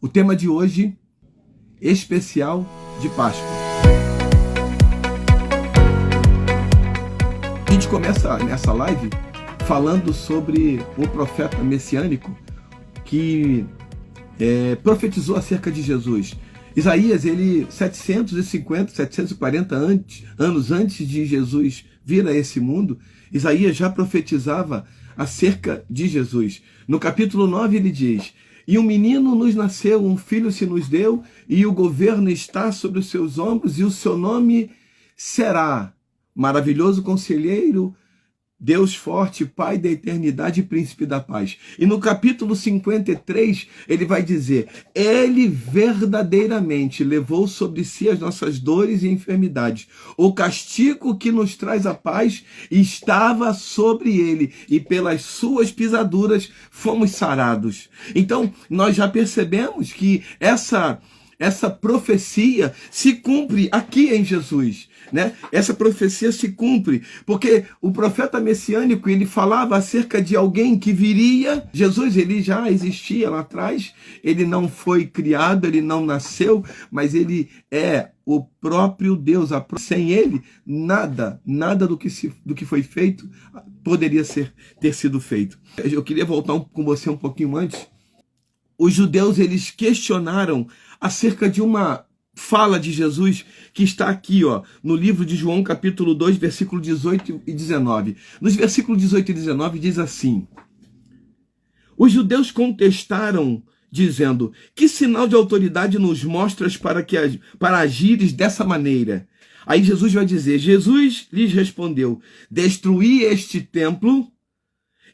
O tema de hoje, especial de Páscoa. A gente começa nessa live falando sobre o profeta messiânico que profetizou acerca de Jesus. Isaías, ele 740 anos antes de Jesus vir a esse mundo, Isaías já profetizava acerca de Jesus. No capítulo 9 ele diz: "E um menino nos nasceu, um filho se nos deu, e o governo está sobre os seus ombros, e o seu nome será Maravilhoso Conselheiro, Deus Forte, Pai da Eternidade e Príncipe da Paz." E no capítulo 53, ele vai dizer: "Ele verdadeiramente levou sobre si as nossas dores e enfermidades. O castigo que nos traz a paz estava sobre ele, e pelas suas pisaduras fomos sarados." Então, nós já percebemos que essa profecia se cumpre aqui em Jesus, né? Essa profecia se cumpre porque o profeta messiânico, ele falava acerca de alguém que viria. Jesus, ele já existia lá atrás, ele não foi criado, ele não nasceu, mas ele é o próprio Deus. Sem ele, nada do que foi feito poderia ter sido feito. Eu queria voltar com você um pouquinho antes. Os judeus, eles questionaram acerca de uma fala de Jesus que está aqui, no livro de João, capítulo 2, versículo 18 e 19. Nos versículos 18 e 19 diz assim: "Os judeus contestaram, dizendo: que sinal de autoridade nos mostras para agires dessa maneira?" Aí Jesus vai dizer, Jesus lhes respondeu: "Destruí este templo,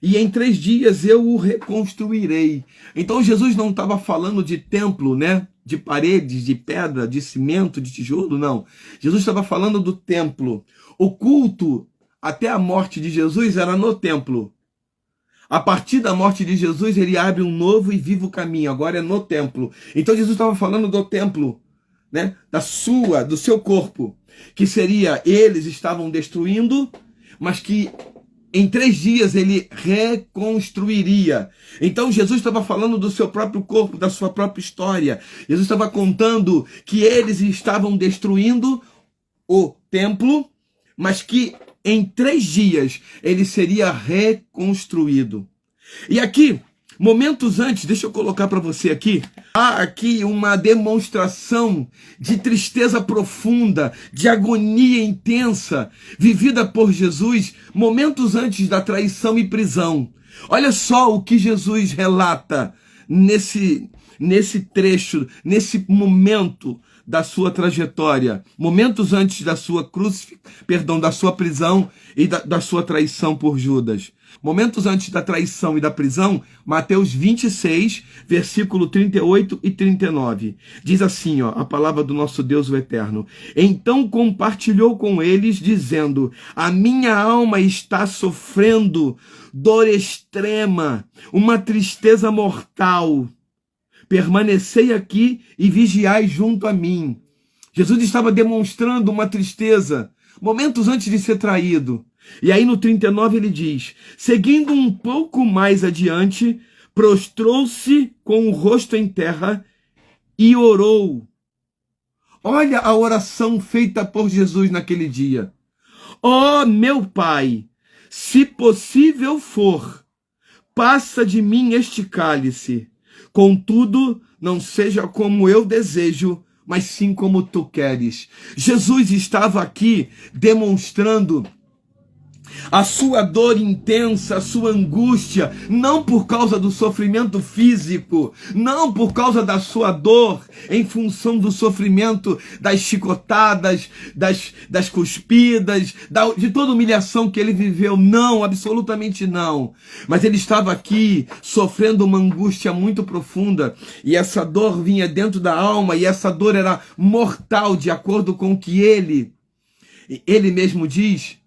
e em 3 dias eu o reconstruirei." Então Jesus não estava falando de templo, né? De paredes, de pedra, de cimento, de tijolo, não. Jesus estava falando do templo. O culto até a morte de Jesus era no templo. A partir da morte de Jesus, ele abre um novo e vivo caminho. Agora é no templo. Então Jesus estava falando do templo, né? Do seu corpo, que seria, eles estavam destruindo, mas que em 3 dias ele reconstruiria. Então Jesus estava falando do seu próprio corpo, da sua própria história. Jesus estava contando que eles estavam destruindo o templo, mas que em 3 dias ele seria reconstruído. E aqui, momentos antes, deixa eu colocar para você aqui, há aqui uma demonstração de tristeza profunda, de agonia intensa, vivida por Jesus, momentos antes da traição e prisão. Olha só o que Jesus relata nesse trecho, nesse momento da sua trajetória, momentos antes da sua da sua prisão e da sua traição por Judas. Momentos antes da traição e da prisão, Mateus 26, versículo 38 e 39. Diz assim, a palavra do nosso Deus o Eterno: "Então compartilhou com eles, dizendo: a minha alma está sofrendo dor extrema, uma tristeza mortal. Permanecei aqui e vigiai junto a mim." Jesus estava demonstrando uma tristeza momentos antes de ser traído. E aí no 39 ele diz: "Seguindo um pouco mais adiante, prostrou-se com o rosto em terra e orou." Olha a oração feita por Jesus naquele dia: "Ó meu Pai, se possível for, passa de mim este cálice. Contudo, não seja como eu desejo, mas sim como tu queres." Jesus estava aqui demonstrando a sua dor intensa, a sua angústia, não por causa do sofrimento físico, não por causa da sua dor, em função do sofrimento das chicotadas, das cuspidas, de toda humilhação que ele viveu. Não, absolutamente não. Mas ele estava aqui sofrendo uma angústia muito profunda, e essa dor vinha dentro da alma, e essa dor era mortal, de acordo com o que ele mesmo diz.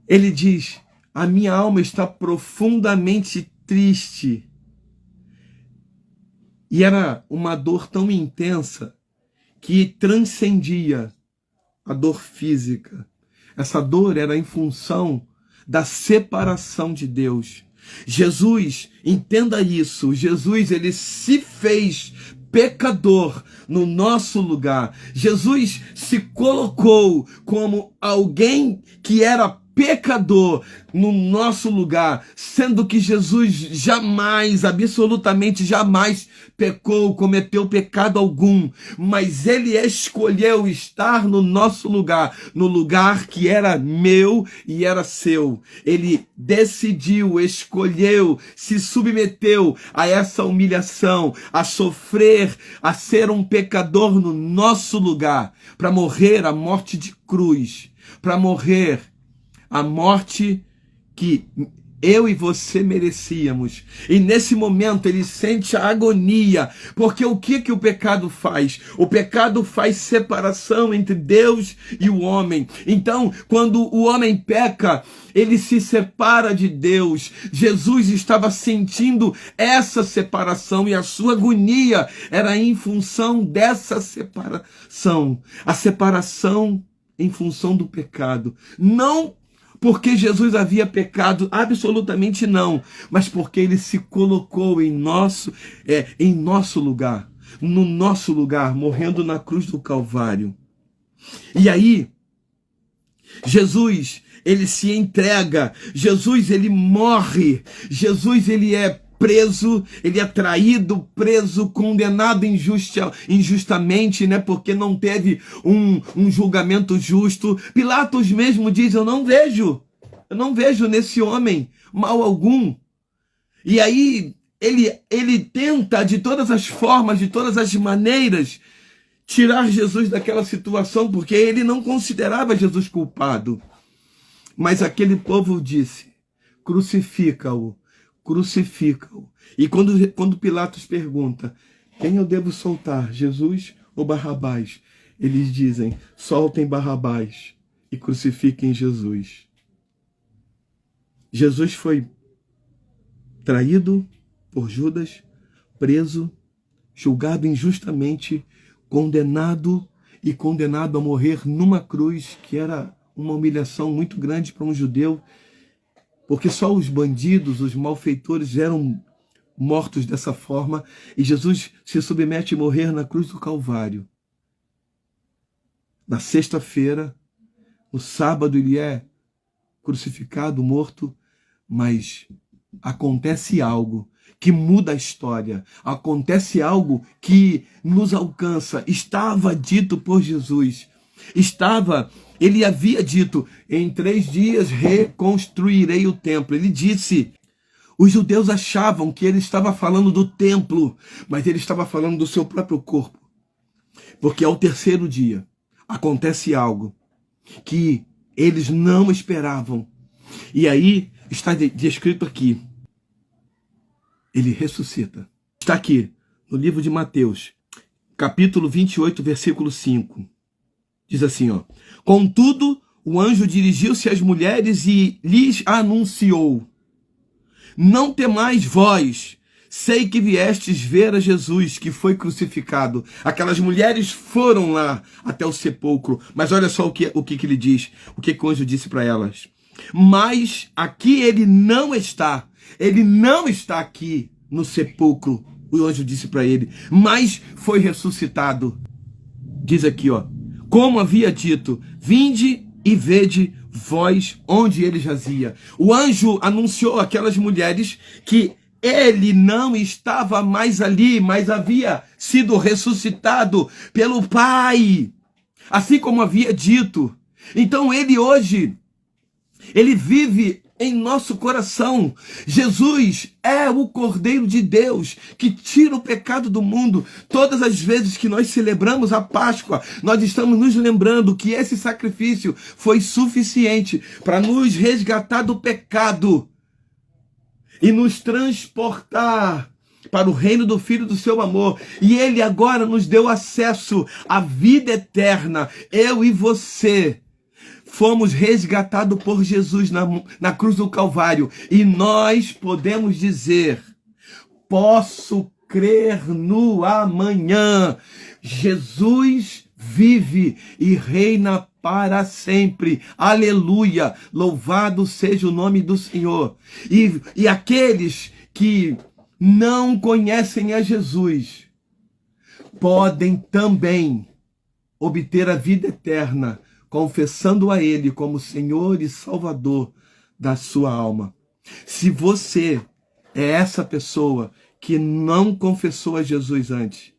Ele diz: "A minha alma está profundamente triste." E era uma dor tão intensa que transcendia a dor física. Essa dor era em função da separação de Deus. Jesus, entenda isso, Jesus, ele se fez pecador no nosso lugar. Jesus se colocou como alguém que era pecador no nosso lugar, sendo que Jesus jamais, absolutamente jamais pecou, cometeu pecado algum, mas ele escolheu estar no nosso lugar, no lugar que era meu e era seu. Ele decidiu, escolheu, se submeteu a essa humilhação, a sofrer, a ser um pecador no nosso lugar, para morrer a morte de cruz, para morrer a morte que eu e você merecíamos. E nesse momento ele sente a agonia, porque o que o pecado faz? O pecado faz separação entre Deus e o homem. Então, quando o homem peca, ele se separa de Deus. Jesus estava sentindo essa separação e a sua agonia era em função dessa separação. A separação em função do pecado. Não porque Jesus havia pecado, absolutamente não, mas porque ele se colocou em nosso lugar, no nosso lugar, morrendo na cruz do Calvário. E aí, Jesus, ele se entrega, Jesus, ele morre, Jesus, ele é preso, ele é traído, preso, condenado injustamente, né? Porque não teve um julgamento justo. Pilatos mesmo diz, eu não vejo nesse homem mal algum. E aí ele tenta de todas as formas, de todas as maneiras, tirar Jesus daquela situação, porque ele não considerava Jesus culpado. Mas aquele povo disse, crucifica-o. Crucifica-o. E quando Pilatos pergunta, quem eu devo soltar, Jesus ou Barrabás? Eles dizem, soltem Barrabás e crucifiquem Jesus. Jesus foi traído por Judas, preso, julgado injustamente, condenado a morrer numa cruz, que era uma humilhação muito grande para um judeu, porque só os bandidos, os malfeitores eram mortos dessa forma, e Jesus se submete a morrer na cruz do Calvário. Na sexta-feira, no sábado, ele é crucificado, morto, mas acontece algo que muda a história, acontece algo que nos alcança. Estava dito por Jesus, ele havia dito, em 3 dias reconstruirei o templo. Ele disse, os judeus achavam que ele estava falando do templo, mas ele estava falando do seu próprio corpo. Porque ao 3º dia acontece algo que eles não esperavam. E aí está descrito aqui, ele ressuscita. Está aqui no livro de Mateus, capítulo 28, versículo 5. Diz assim, ó. Contudo, o anjo dirigiu-se às mulheres e lhes anunciou, não temais vós, sei que viestes ver a Jesus que foi crucificado. Aquelas mulheres foram lá até o sepulcro, mas olha só o que ele diz, o que o anjo disse para elas. Mas aqui ele não está aqui no sepulcro, o anjo disse para ele, mas foi ressuscitado. Diz aqui, ó, como havia dito, vinde e vede vós onde ele jazia. O anjo anunciou àquelas mulheres que ele não estava mais ali, mas havia sido ressuscitado pelo Pai, assim como havia dito. Então ele hoje, ele vive em nosso coração. Jesus é o Cordeiro de Deus que tira o pecado do mundo. Todas as vezes que nós celebramos a Páscoa, nós estamos nos lembrando que esse sacrifício foi suficiente para nos resgatar do pecado e nos transportar para o reino do Filho do seu amor. E ele agora nos deu acesso à vida eterna. Eu e você fomos resgatados por Jesus na cruz do Calvário. E nós podemos dizer, posso crer no amanhã. Jesus vive e reina para sempre. Aleluia! Louvado seja o nome do Senhor. E aqueles que não conhecem a Jesus podem também obter a vida eterna, confessando a Ele como Senhor e Salvador da sua alma. Se você é essa pessoa que não confessou a Jesus antes,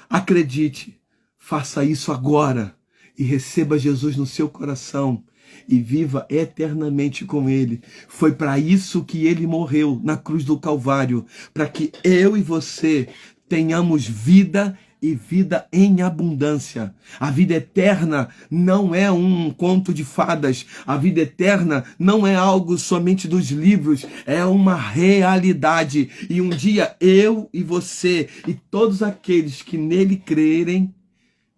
acredite, faça isso agora e receba Jesus no seu coração e viva eternamente com Ele. Foi para isso que Ele morreu na cruz do Calvário, para que eu e você tenhamos vida e vida em abundância. A vida eterna não é um conto de fadas. A vida eterna não é algo somente dos livros. É uma realidade. E um dia eu e você e todos aqueles que nele crerem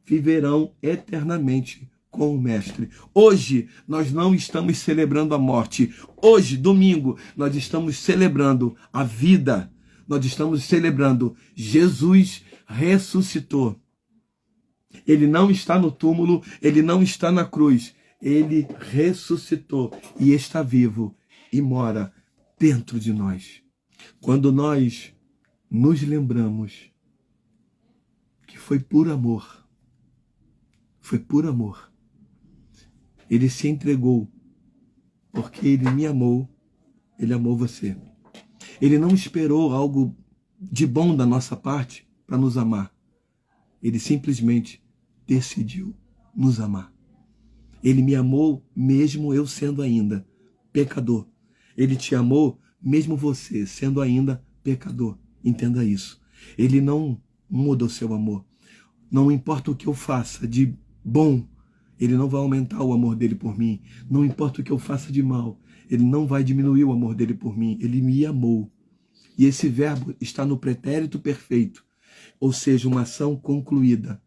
viverão eternamente com o Mestre. Hoje nós não estamos celebrando a morte. Hoje, domingo, nós estamos celebrando a vida. Nós estamos celebrando Jesus ressuscitou. Ele não está no túmulo, ele não está na cruz. Ele ressuscitou e está vivo e mora dentro de nós. Quando nós nos lembramos que foi por amor, ele se entregou porque ele me amou, ele amou você. Ele não esperou algo de bom da nossa parte para nos amar. Ele simplesmente decidiu nos amar. Ele me amou mesmo eu sendo ainda pecador. Ele te amou mesmo você sendo ainda pecador. Entenda isso. Ele não muda o seu amor. Não importa o que eu faça de bom, ele não vai aumentar o amor dele por mim. Não importa o que eu faça de mal, ele não vai diminuir o amor dele por mim. Ele me amou. E esse verbo está no pretérito perfeito, ou seja, uma ação concluída.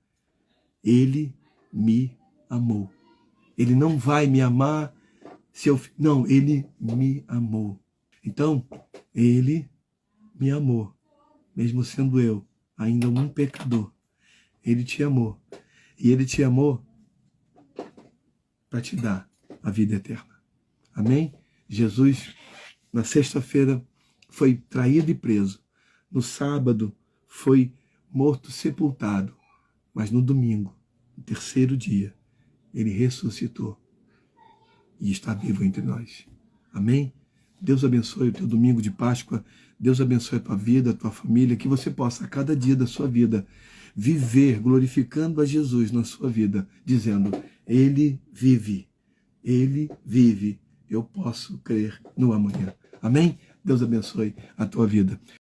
Ele me amou. Ele não vai me amar se eu... Não, ele me amou. Então, ele me amou, mesmo sendo eu ainda um pecador. Ele te amou. E ele te amou para te dar a vida eterna. Amém? Jesus, na sexta-feira, foi traído e preso. No sábado, foi morto, sepultado. Mas no domingo, no terceiro dia, ele ressuscitou e está vivo entre nós. Amém? Deus abençoe o teu domingo de Páscoa. Deus abençoe a tua vida, a tua família. Que você possa, a cada dia da sua vida, viver glorificando a Jesus na sua vida, dizendo, ele vive, eu posso crer no amanhã. Amém? Deus abençoe a tua vida.